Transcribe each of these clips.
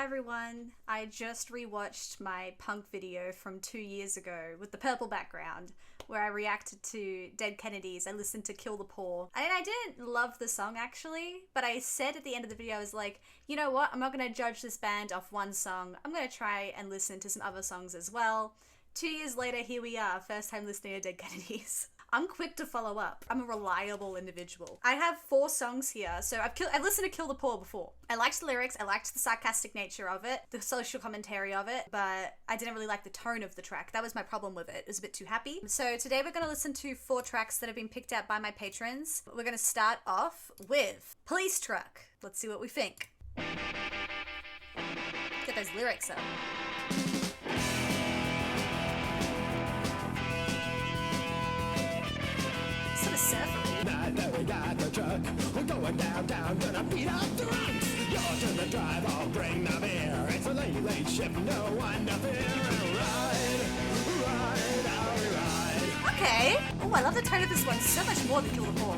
everyone. I just rewatched my punk video from 2 years ago with the purple background where I reacted to Dead Kennedys. I listened to Kill the Poor. And I didn't love the song actually, but I said at the end of the video, I was like, you know what? I'm not going to judge this band off one song. I'm going to try and listen to some other songs as well. 2 years later, here we are, first time listening to Dead Kennedys. I'm quick to follow up. I'm a reliable individual. I have 4 songs here. So I've listened to Kill the Poor before. I liked the lyrics. I liked the sarcastic nature of it, the social commentary of it, but I didn't really like the tone of the track. That was my problem with it. It was a bit too happy. So today we're going to listen to 4 tracks that have been picked out by my patrons. We're going to start off with Police Truck. Let's see what we think. Get those lyrics up. Sort of surfery. Now that we got the truck, we're going downtown, gonna beat up the rocks. You're to the drive, I'll bring the beer. It's a late shift, no one to fear. Ride, I'll ride. Okay. Oh, I love the tone of this one so much more than Kill the Poor.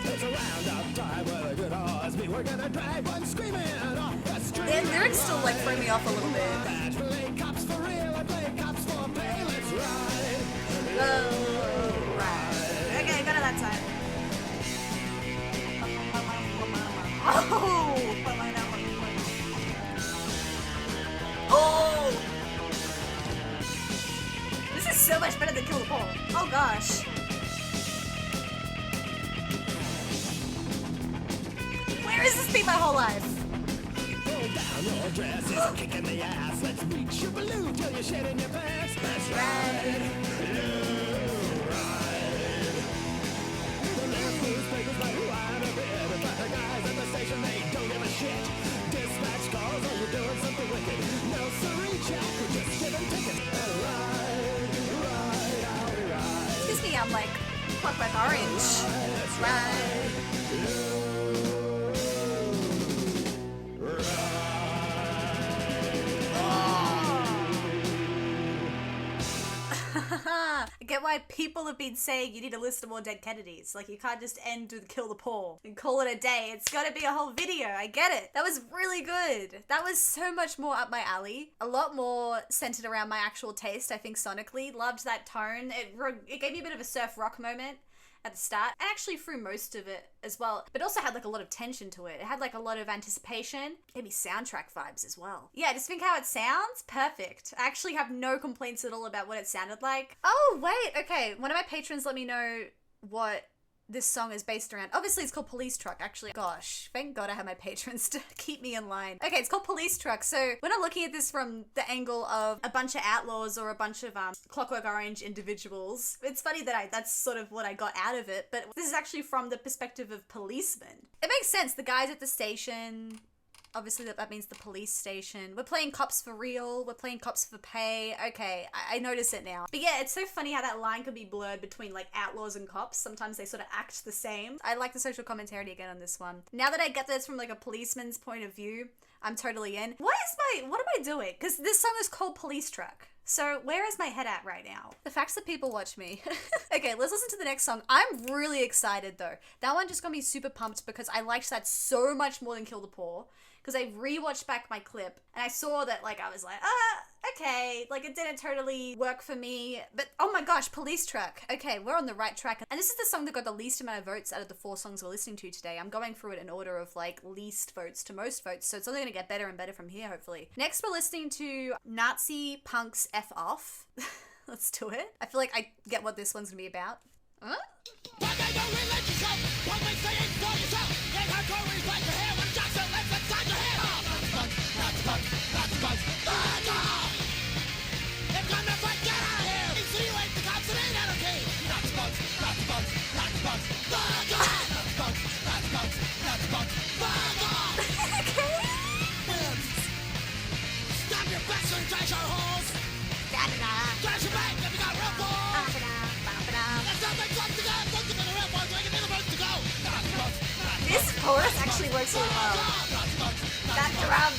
It's a roundup drive with a good horse. We're gonna drive one screaming off the street. Their lyrics still like throw me off a little bit. Badge, play cops for real, I play cops for pay. Let's ride. Oh, right. Okay, got it that time. Oh! Oh! This is so much better than Kill the Poor. Oh gosh. Where has this been my whole life? Pull down your dress, it's kicking the ass. Let's reach your balloon till you're shedding your pants. Let's ride. Newspapers like wide a bit. But the guys at the station, they don't give a shit. Dispatch calls, oh, you're doing something wicked. No, sorry, Jack, we're just giving tickets. And ride, I'll ride. Excuse me, I'm like Clockwork Orange. Right. I get why people have been saying you need to listen to more Dead Kennedys. Like, you can't just end with Kill the Poor and call it a day. It's gotta be a whole video. I get it. That was really good. That was so much more up my alley. A lot more centered around my actual taste, I think, sonically. Loved that tone. It gave me a bit of a surf rock moment at the start, and actually through most of it as well, but also had like a lot of tension to it. It had like a lot of anticipation. It gave me soundtrack vibes as well. Yeah, I just think how it sounds, perfect. I actually have no complaints at all about what it sounded like. Oh wait, okay, one of my patrons let me know what this song is based around. Obviously it's called Police Truck, actually. Gosh, thank God I have my patrons to keep me in line. Okay, it's called Police Truck. So we're not looking at this from the angle of a bunch of outlaws or a bunch of Clockwork Orange individuals. It's funny that that's sort of what I got out of it, but this is actually from the perspective of policemen. It makes sense. The guys at the station, obviously that means the police station. We're playing cops for real. We're playing cops for pay. Okay, I notice it now. But yeah, it's so funny how that line can be blurred between like outlaws and cops. Sometimes they sort of act the same. I like the social commentary again on this one. Now that I get this from like a policeman's point of view, I'm totally in. What am I doing? Because this song is called Police Truck. So where is my head at right now? The facts that people watch me. Okay, let's listen to the next song. I'm really excited though. That one just got me super pumped because I liked that so much more than Kill the Poor. Because I rewatched back my clip and I saw that like I was like, okay, like it didn't totally work for me. But oh my gosh, Police Truck. Okay, we're on the right track. And this is the song that got the least amount of votes out of the 4 songs we're listening to today. I'm going through it in order of like least votes to most votes. So it's only gonna get better and better from here, hopefully. Next, we're listening to Nazi Punk's F Off. Let's do it. I feel like I get what this one's gonna be about. Huh? This chorus actually works really well. That drum.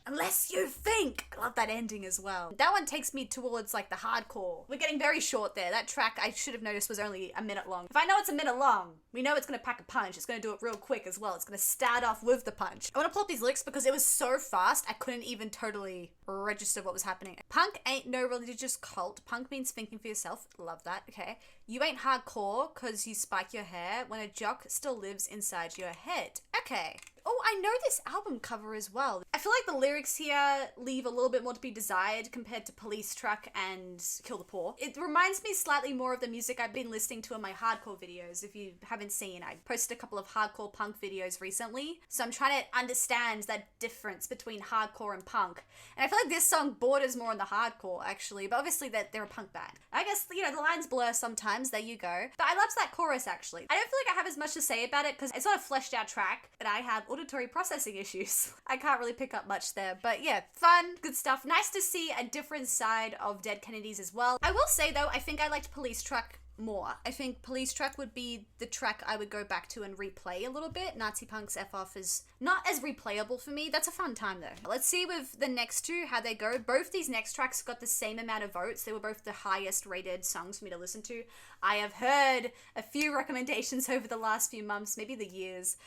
Unless you think. I love that ending as well. That one takes me towards like the hardcore. We're getting very short there. That track I should have noticed was only a minute long. If I know it's a minute long, we know it's gonna pack a punch. It's gonna do it real quick as well. It's gonna start off with the punch. I wanna pull up these lyrics because it was so fast I couldn't even totally register what was happening. Punk ain't no religious cult. Punk means thinking for yourself. Love that. Okay. You ain't hardcore cause you spike your hair when a jock still lives inside your head. Okay. Oh, I know this album cover as well. I feel like the lyrics here leave a little bit more to be desired compared to Police Truck and Kill the Poor. It reminds me slightly more of the music I've been listening to in my hardcore videos. If you haven't seen, I posted a couple of hardcore punk videos recently. So I'm trying to understand that difference between hardcore and punk. And I feel like this song borders more on the hardcore, actually. But obviously that they're a punk band. I guess, you know, the lines blur sometimes. There you go. But I loved that chorus, actually. I don't feel like I have as much to say about it because it's not a fleshed out track, and I have auditory processing issues. I can't really pick up much there, but yeah, fun, good stuff. Nice to see a different side of Dead Kennedys as well. I will say though, I think I liked Police Truck more. I think Police Truck would be the track I would go back to and replay a little bit. Nazi Punk's F Off is not as replayable for me. That's a fun time though. Let's see with the next two how they go. Both these next tracks got the same amount of votes. They were both the highest rated songs for me to listen to. I have heard a few recommendations over the last few months, maybe the years,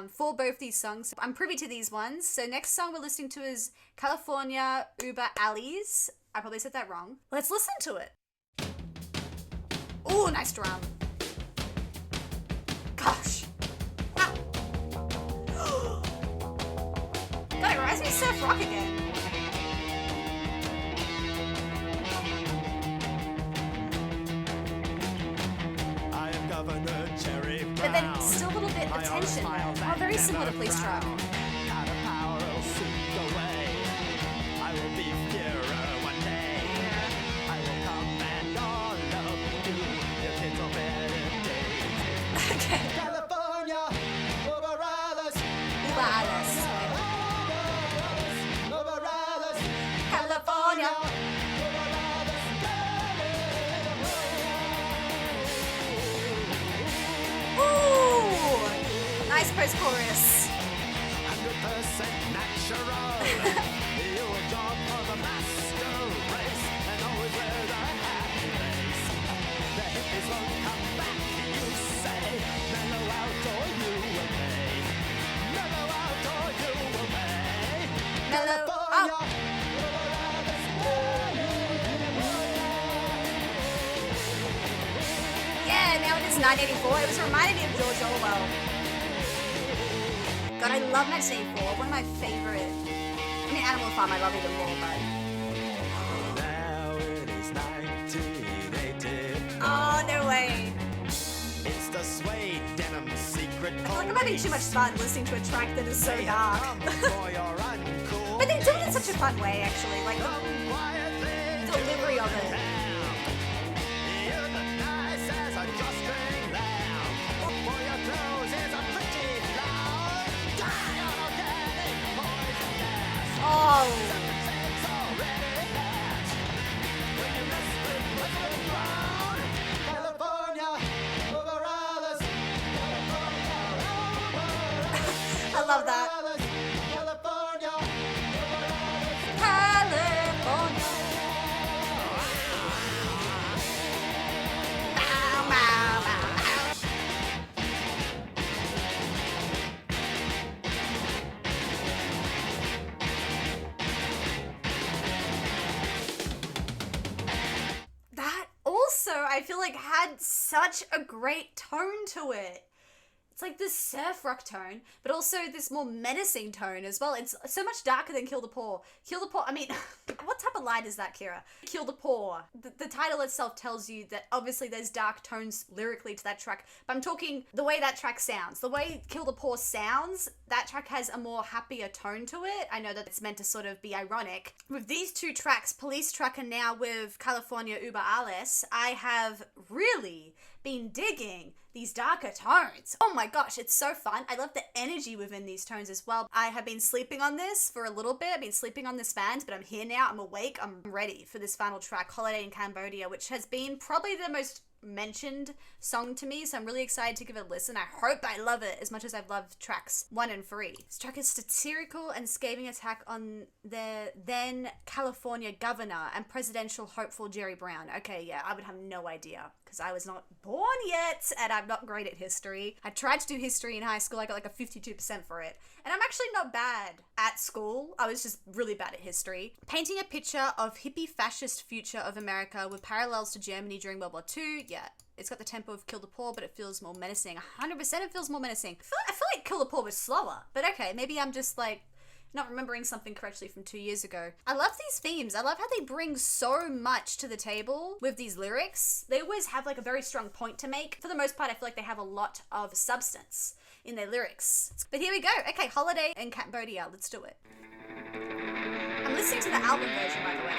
for both these songs. I'm privy to these ones. So next song we're listening to is California Uber Alleys. I probably said that wrong. Let's listen to it. Ooh, nice drum. Gosh. Ah. God, it reminds me of surf rock again. I am Governor Jerry Brown. But then still a little bit of tension. Oh, very similar to Police Truck. Got a power will soon away. I will be Führer one day. I will command all of you. Your kids will meditate. Okay. California, over Alice. Uber Alice. Over Alice. California. Ooh, nice post-chorus. 100% natural. You will jump for the master race and always wear the happy face. The hippies won't come back, you say. Mellow out or you will pay. Mellow out or you will pay. Mellow out. Yeah, now it is 1984. It was reminding me of George Orwell. God, I love 1984. One of my favorite. I mean, Animal Farm, I love even more, but. Now it is 1980. Oh, no way. It's the suede denim secret. I feel like I'm having too much fun listening to a track that is so They dark. have come for your uncool. But they do it in such a fun way, actually. Like, Come quietly the delivery of it. You're the nice as a drawstring lamb. For your clothes is a pretty loud. Die on organic poison gas. Oh. It's already hatched. When you mess with Muslim brown. California, over Alice. I love that. California. California. Bow, bow, bow. That also, I feel like, had such a great tone to it. It's like this surf rock tone, but also this more menacing tone as well. It's so much darker than Kill the Poor. Kill the Poor, I mean, what type of line is that, Kira? Kill the Poor. The title itself tells you that obviously there's dark tones lyrically to that track, but I'm talking the way that track sounds. The way Kill the Poor sounds, that track has a more happier tone to it. I know that it's meant to sort of be ironic. With these two tracks, Police Truck and now with California Uber Alles, I have really been digging these darker tones. Oh my gosh, it's so fun. I love the energy within these tones as well. I have been sleeping on this for a little bit. I've been sleeping on this band, but I'm here now. I'm awake. I'm ready for this final track, Holiday in Cambodia, which has been probably the most mentioned song to me, so I'm really excited to give it a listen. I hope I love it as much as I've loved tracks 1 and 3. This track is satirical and scathing attack on the then California governor and presidential hopeful Jerry Brown. Okay, yeah, I would have no idea because I was not born yet and I'm not great at history. I tried to do history in high school. I got like a 52% for it. And I'm actually not bad at school. I was just really bad at history. Painting a picture of hippie fascist future of America with parallels to Germany during World War II. Yeah, it's got the tempo of Kill the Poor, but it feels more menacing. 100% it feels more menacing. I feel like Kill the Poor was slower. But okay, maybe I'm just like not remembering something correctly from 2 years ago. I love these themes. I love how they bring so much to the table with these lyrics. They always have like a very strong point to make. For the most part, I feel like they have a lot of substance in their lyrics. But here we go. Okay, Holiday in Cambodia. Let's do it. I'm listening to the album version, by the way.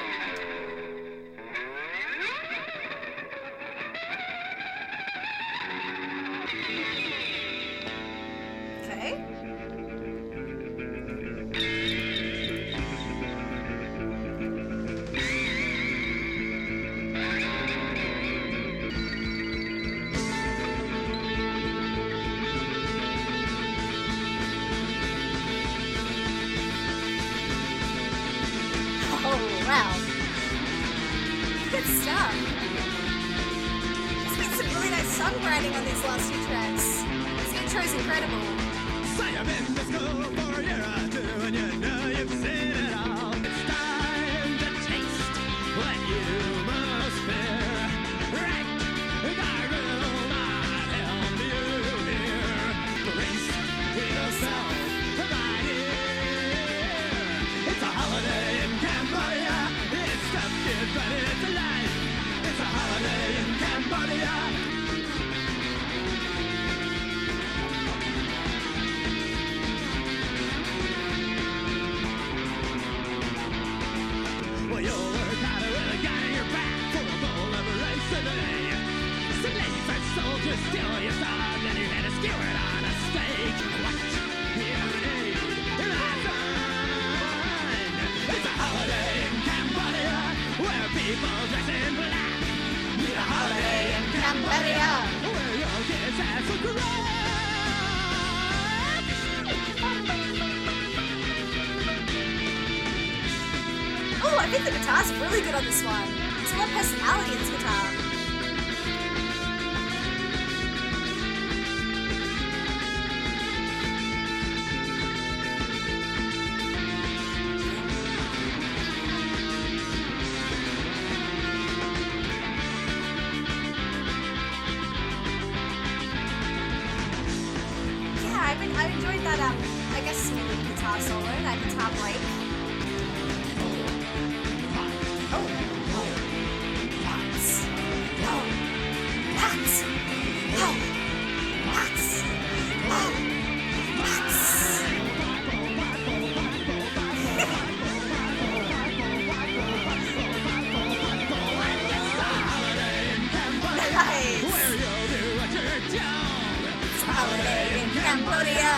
Okay. Wow. Good stuff. There's been some really nice songwriting on these last few tracks. This intro's incredible. Say I've been to school for a year or two, and you know you've seen it all. It's time to taste what you must fear. Right? I will not help you here. Brace yourself right here. It's a holiday in Cambodia. It's tough, kid, but it's alive. It's a holiday in Cambodia. Well, you'll work harder with a gun in your back for a full liberation day. Some lady French soldiers steal your song and you had to skewer it on a stage. What you need is fun. It's a holiday in Cambodia where people dress in black. Need a holiday in Cambodia where your kids have some crack. Oh, I think the guitar's really good on this one. There's a lot of personality in this guitar. Yeah, I enjoyed that, I guess, guitar solo, that guitar break. Cambodia.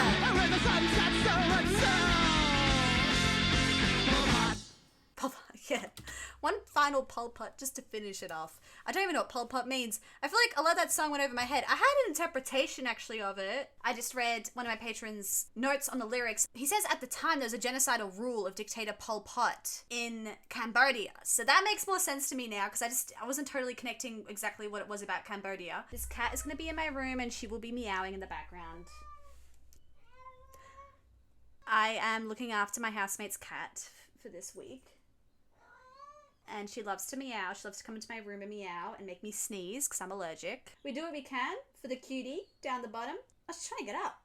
Pol Pot, yeah. One final Pol Pot just to finish it off. I don't even know what Pol Pot means. I feel like a lot of that song went over my head. I had an interpretation actually of it. I just read one of my patrons' notes on the lyrics. He says at the time there was a genocidal rule of dictator Pol Pot in Cambodia. So that makes more sense to me now because I wasn't totally connecting exactly what it was about Cambodia. This cat is going to be in my room and she will be meowing in the background. I am looking after my housemate's cat for this week. And she loves to meow. She loves to come into my room and meow and make me sneeze because I'm allergic. We do what we can for the cutie down the bottom. I was trying to get up.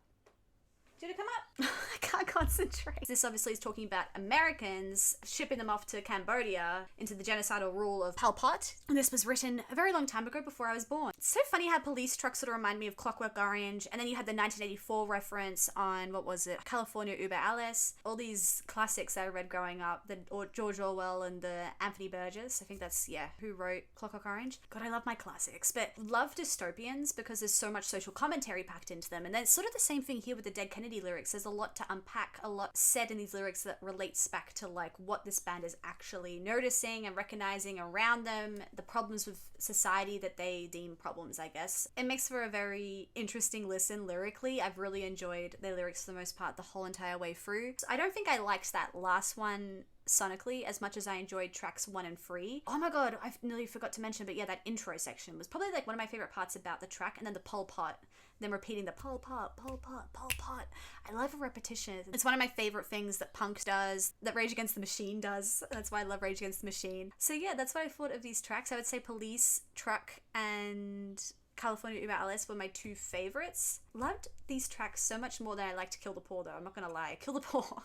Do you want to come up? I can't concentrate. This obviously is talking about Americans shipping them off to Cambodia into the genocidal rule of Pol Pot. And this was written a very long time ago before I was born. It's so funny how police trucks sort of remind me of Clockwork Orange. And then you had the 1984 reference on, what was it? California Uber Alice. All these classics that I read growing up. Or George Orwell and the Anthony Burgess. I think that's, yeah, who wrote Clockwork Orange. God, I love my classics. But love dystopians because there's so much social commentary packed into them. And then it's sort of the same thing here with the Dead Kennedy Kennedy lyrics. There's a lot to unpack, a lot said in these lyrics that relates back to like what this band is actually noticing and recognizing around them, the problems with society that they deem problems, I guess. It makes for a very interesting listen lyrically. I've really enjoyed their lyrics for the most part the whole entire way through. I don't think I liked that last one sonically as much as I enjoyed tracks 1 and 3. Oh my god, I nearly forgot to mention, but yeah, that intro section was probably like one of my favorite parts about the track, and then the Pol Pot, them repeating the Pol Pot, Pol Pot, Pol Pot. I love a repetition. It's one of my favorite things that punk does, that Rage Against the Machine does. That's why I love Rage Against the Machine. So yeah, that's what I thought of these tracks. I would say Police, Truck, and California Uber Alice were my 2 favorites. Loved these tracks so much more than I liked Kill the Poor though, I'm not gonna lie. Kill the Poor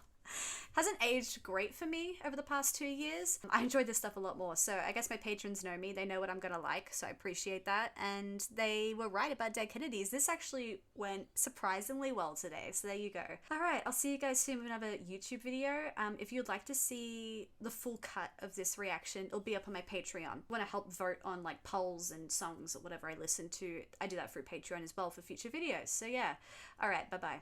hasn't aged great for me over the past 2 years. I enjoyed this stuff a lot more, so I guess my patrons know me. They know what I'm gonna like, so I appreciate that. And they were right about Dead Kennedys. This actually went surprisingly well today, so there you go. Alright, I'll see you guys soon with another YouTube video. If you'd like to see the full cut of this reaction, it'll be up on my Patreon. Want to help vote on like polls and songs or whatever I listen to, I do that through Patreon as well for future videos. So yeah, alright, bye bye.